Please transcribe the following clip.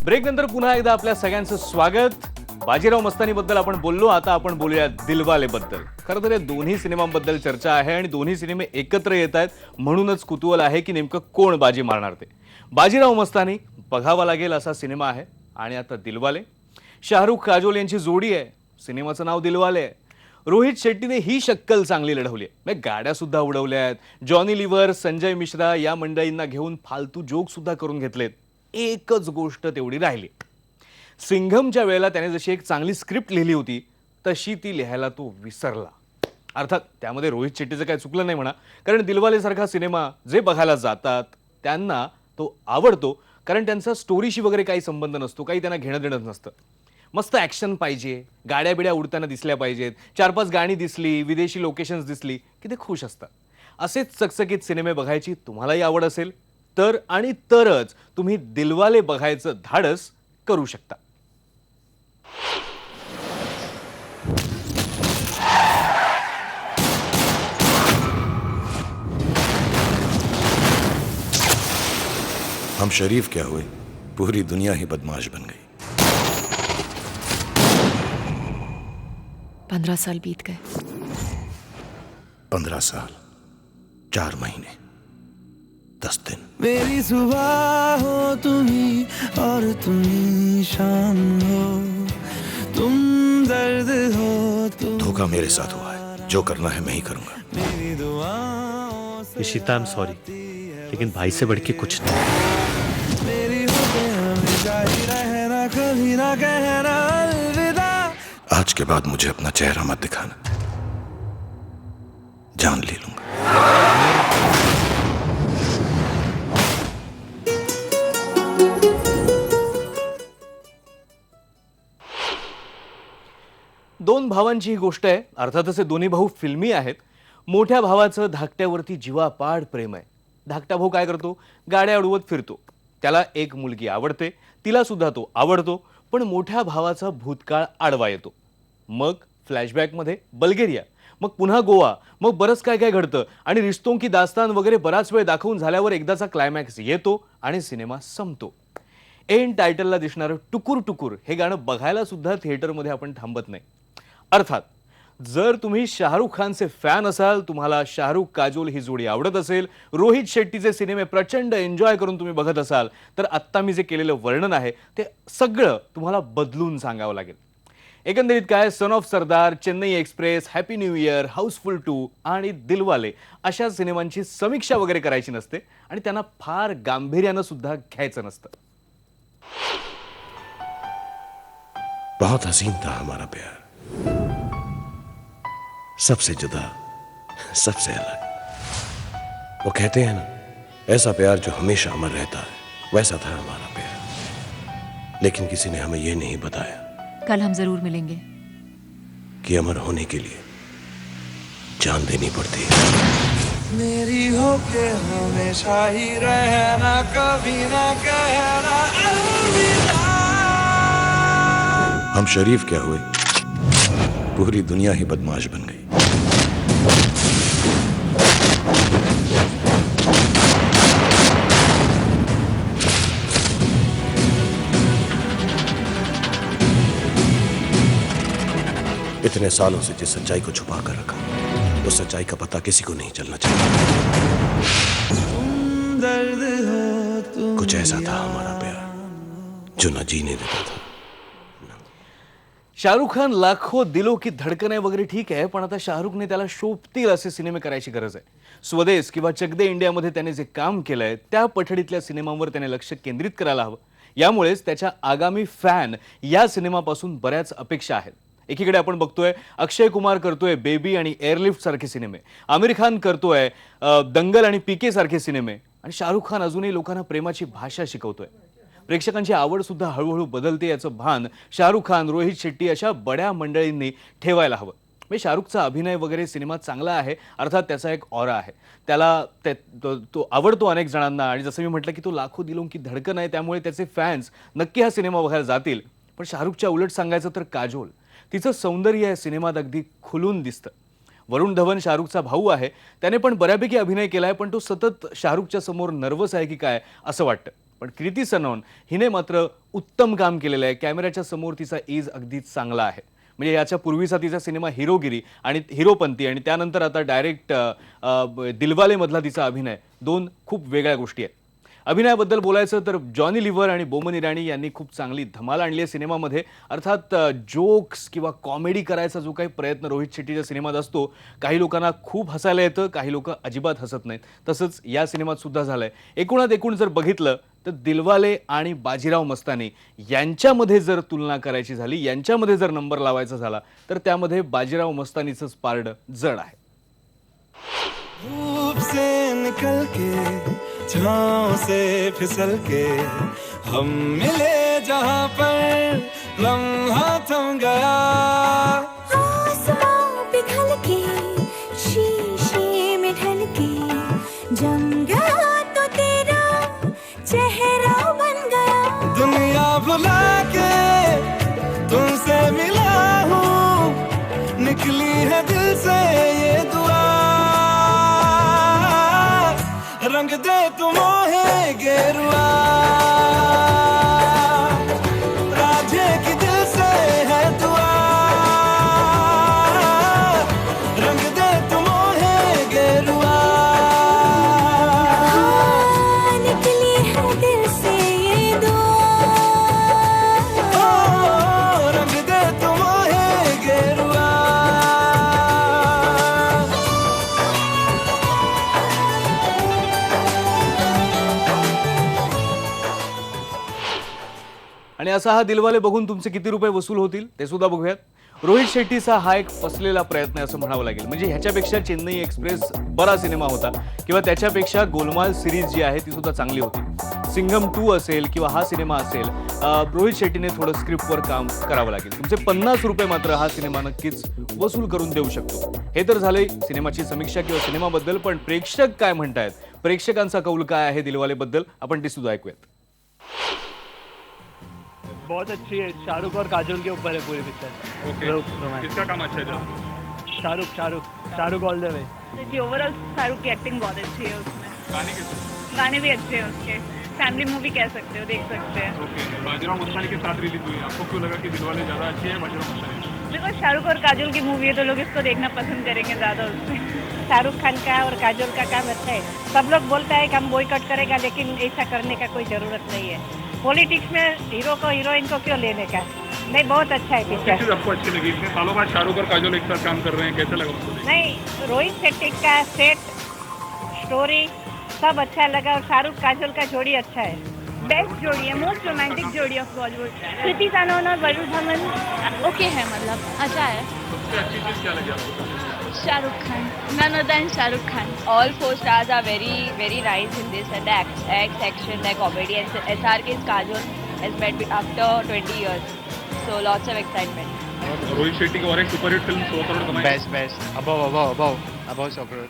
ब्रेकनंतर पुन्हा एकदा आपल्या सगळ्यांचं स्वागत. बाजीराव मस्तानीबद्दल आपण बोललो, आता आपण बोलूया दिलवालेबद्दल. खरं तर या दोन्ही सिनेमांबद्दल चर्चा आहे आणि दोन्ही सिनेमे एकत्र येत आहेत, म्हणूनच कुतूहल आहे की नेमकं कोण बाजी मारणार ते. बाजीराव मस्तानी बघावा लागेल असा सिनेमा आहे आणि आता दिलवाले. शाहरुख काजोल यांची जोडी आहे, सिनेमाचं नाव दिलवाले आहे. रोहित शेट्टीने ही शक्कल चांगली लढवली आहे, गाड्या सुद्धा उडवल्या आहेत. जॉनी लिव्हर, संजय मिश्रा या मंडळींना घेऊन फालतू जोक सुद्धा करून घेतलेत. एकच गोष्ट तेवढी राहिली. सिंघमच्या वेळेला त्याने जशी एक चांगली स्क्रिप्ट लिहिली होती तशी ती लिहायला तो विसरला. अर्थात त्यामध्ये रोहित शेट्टीचं काही चुकलं नाही म्हणा, कारण दिलवाले सारखा सिनेमा जे बघायला जातात त्यांना तो आवडतो, कारण त्यांचा स्टोरीशी वगैरे काही संबंध नसतो, काही त्यांना घेणं देणं नसतं. मस्त ॲक्शन पाहिजे, गाड्या बिड्या उडताना दिसल्या पाहिजेत, 4-5 गाणी दिसली, विदेशी लोकेशन्स दिसली की ते खुश असतात. असेच चकचकीत सिनेमे बघायची तुम्हालाही आवड असेल तर आणि तरच तुम्ही दिलवाले बघायचं धाडस करू शकता. हम शरीफ क्या हुए, पूरी दुनिया ही बदमाश बन गई. 15 साल बीत गए. 15 साल, 4 महीने, 10 दिन. मेरी सुबह हो तुम्ही और तुम्ही शाम हो, तुम दर्द हो तुम. धोखा मेरे साथ हुआ है, जो करना है मैं ही करूंगा. मेरी दुआओं से इशिता, आई एम सॉरी, लेकिन भाई से बढ़ के कुछ नहीं. मेरी होते हमेशा ही रहना, कभी ना कहना अलविदा. आज के बाद मुझे अपना चेहरा मत दिखाना, जान ले लूंगा. दोन भावांची ही गोष्ट आहे. अर्थातच हे दोन्ही भाऊ फिल्मी आहेत. मोठ्या भावाचं धाकट्यावरती जीवापाड प्रेम आहे. धाकटा भाऊ काय करतो, गाड्या उडवत फिरतो. त्याला एक मुलगी आवडते, तिला सुद्धा तो आवडतो, पण मोठ्या भावाचा भूतकाळ आडवा येतो. मग फ्लॅशबॅकमध्ये बल्गेरिया, मग पुन्हा गोवा, मग बरंच काय काय घडतं आणि रिश्तों की दास्तान वगैरे बराच वेळ दाखवून झाल्यावर एकदाचा क्लायमॅक्स येतो आणि सिनेमा संपतो. एंड टायटलला दिसणारं टुकुर टुकुर हे गाणं बघायला सुद्धा थिएटरमध्ये आपण थांबत नाही. अर्थात जर तुम्ही शाहरुख खानचे फॅन असाल, तुम्हाला शाहरुख काजोल ही जोडी आवडत असेल, रोहित शेट्टीचे सिनेमे प्रचंड एन्जॉय करून तुम्ही बघत असाल, तर आत्ता मी जे केलेलं वर्णन आहे ते सगळं तुम्हाला बदलून सांगावं लागेल. एकंदरीत काय, son of Sardar, Chennai express, happy new year, housefull 2 आणि दिलवाले अशा सिनेमांची समीक्षा वगैरे करायची नसते आणि त्यांना फार गांभीर्यानं सुद्धा घ्यायचं नसतं. बहुत हसीन था हमारा प्यार, सबसे जुदा, सबसे अलग. वो कहते हैं ना, ऐसा प्यार जो हमेशा अमर रहता है, वैसा था हमारा प्यार. लेकिन किसी ने हमें यह नहीं बताया कल हम जरूर मिलेंगे. कि अमर होने के लिए जान देनी पड़ती है. मेरी होके हमेशा ही रहना, कभी ना कहना अलविदा. हम शरीफ क्या हुए, पूरी दुनिया ही बदमाश बन गई. इतने सालों से जिस सच्चाई को छुपा कर रखा, उस सच्चाई का पता किसी को नहीं चलना चाहिए. तुम दर्द हो तुम. कुछ ऐसा था हमारा प्यार जो न जीने देता था. शाहरुख खान लाखो दिलो की धडकन आहे वगैरे ठीक आहे, पण आता शाहरुखने त्याला शोभतील असे सिनेमे करायची गरज आहे. स्वदेश किंवा चक दे इंडियामध्ये त्याने जे काम केलंय त्या पठडीतल्या सिनेमांवर त्याने लक्ष केंद्रित करायला हवं. यामुळेच त्याच्या आगामी फॅन या सिनेमापासून बऱ्याच अपेक्षा आहेत. एकीकडे आपण बघतोय अक्षय कुमार करतोय बेबी आणि एअरलिफ्ट सारखे सिनेमे, आमिर खान करतोय दंगल आणि पीके सारखे सिनेमे, आणि शाहरुख खान अजूनही लोकांना प्रेमाची भाषा शिकवतोय. प्रेक्षकांची आवड सुद्धा हळूहळू बदलते याचं भान शाहरुख खान, रोहित शेट्टी अशा बड्या मंडळींनी ठेवायला हवं. म्हणजे शाहरुखचा अभिनय वगैरे सिनेमात चांगला आहे, अर्थात त्याचा एक ऑरा आहे, त्याला तो आवडतो अनेक जणांना, आणि जसं मी म्हटलं की तो लाखो दिलों की धडकन आहे, त्यामुळे त्याचे फॅन्स नक्की हा सिनेमा बघायला जातील. पण शाहरुखच्या उलट सांगायचं तर काजोल, तिचं सौंदर्य या सिनेमात अगदी खुलून दिसतं. वरुण धवन शाहरुखचा भाऊ आहे, त्याने पण बऱ्यापैकी अभिनय केलाय, पण तो सतत शाहरुखच्या समोर नर्वस आहे की काय असं वाटतं. पण कृती सनॉन हिने मात्र उत्तम काम केलेलं आहे. कॅमेऱ्याच्या समोर तिचा एज अगदीच चांगला आहे. म्हणजे याच्या पूर्वीचा तिचा सिनेमा हिरोगिरी आणि हिरोपंती आणि त्यानंतर आता डायरेक्ट दिलवालेमधला तिचा अभिनय, दोन खूप वेगळ्या गोष्टी आहेत. अभिनयाबद्दल बोलायचं तर जॉनी लिव्हर आणि बोमन इराणी यांनी खूप चांगली धमाल आणली आहे सिनेमामध्ये. अर्थात जोक्स किंवा कॉमेडी करायचा जो काही प्रयत्न रोहित शेट्टीच्या सिनेमात असतो, काही लोकांना खूप हसायला येतं, काही लोक अजिबात हसत नाहीत. तसंच या सिनेमात सुद्धा झालंय. एकूणात एकूण जर बघितलं तर दिलवाले आणि बाजीराव मस्तानी यांच्यामध्ये जर तुलना करायची झाली, यांच्यामध्ये जर नंबर लावायचा झाला तर त्यामध्ये बाजीराव मस्तानीचंच पारडं जड आहे. धूप से निकल के छाँव से फिसल के हम मिले जहाँ पर लम्हा थम गया. आसमां पिघल के शीशे में ढल के जम गया तो तेरा चेहरा बन गया. दुनिया भुला के तुमसे मिला हूँ, निकली है दिल से ये दुआ. रंग दे तुम मोहे गेरुआ, राधे की दिल से है दुआ. रंग दे तुम मोहे गेरुआ. हाँ, निकली है दिल से ये दुआ. ओ, रंग दे तुम मोहे गेरुआ. आणि असा हा दिलवाले बघून तुमचे किती रुपये वसूल होतील ते सुद्धा बघूयात. रोहित शेट्टीचा हा एक फसलेला प्रयत्न आहे असं म्हणावं लागेल. म्हणजे ह्याच्यापेक्षा चेन्नई एक्सप्रेस बरा सिनेमा होता किंवा त्याच्यापेक्षा गोलमाल सिरीज जी आहे ती सुद्धा चांगली होती. सिंघम 2 असेल किंवा हा सिनेमा असेल, रोहित शेट्टीने थोडं स्क्रिप्टवर काम करावं लागेल. तुमचे 50 रुपये मात्र हा सिनेमा नक्कीच वसूल करून देऊ शकतो. हे तर झाले सिनेमाची समीक्षा किंवा सिनेमाबद्दल, पण प्रेक्षक काय म्हणतायत, प्रेक्षकांचा कौल काय आहे दिलवालेबद्दल, आपण ते सुद्धा ऐकूयात. बहुत अच्छी है. शाहरुख और काजोल के ऊपर है पूरी पिक्चर. ओके. किसका काम अच्छा है जरा? Shahrukh all the way. जी ओवरऑल शाहरुख की एक्टिंग बहुत अच्छी है उसमें. गाने कैसे? गाने भी अच्छे हैं उसके. फैमिली मूवी कह सकते हो, देख सकते हैं. ओके. बाजीराव मस्तानी के साथ रिलीज हुई. आपको क्यों लगा कि दिलवाले ज्यादा अच्छी है बाजीराव मस्तानी? बिकॉज शाहरुख और काजोल की मूवी है तो लोग इसको देखना पसंद करेंगे ज़्यादा उसमें. शाहरुख खान का और काजोल का काम अच्छा है. सब लोग बोलता है कि हम बॉयकॉट करेगा, लेकिन ऐसा करने का कोई ज़रूरत नहीं है. पॉलिटिक्स में हीरो को हीरोइन को क्यों लेने का. नहीं, बहुत अच्छा है क्या पिक्चर. चीज आपको अच्छी लगी? इतने सालों बाद शाहरुख और काजोल एक साथ काम कर रहे हैं, कैसा लगा आपको? नहीं, रोहित शेट्टी का सेट, स्टोरी सब अच्छा लगा और शाहरुख काजोल का जोड़ी अच्छा है. बेस्ट जोड़ी है, मोस्ट रोमांटिक जोड़ी ऑफ बॉलीवुड. कृति सनोन और वरुण धवन ओके है, मतलब अच्छा है. सबसे अच्छी चीज क्या लगी आपको? Shahrukh Khan, none other than Shahrukh Khan. All four stars are very nice in this, and the action, the comedy, and SRK's Kajol has met after 20 years, so lots of excitement. और रोहित शेट्टी की और एक सुपरहिट फिल्म 100 करोड़ कमाई. Best above super.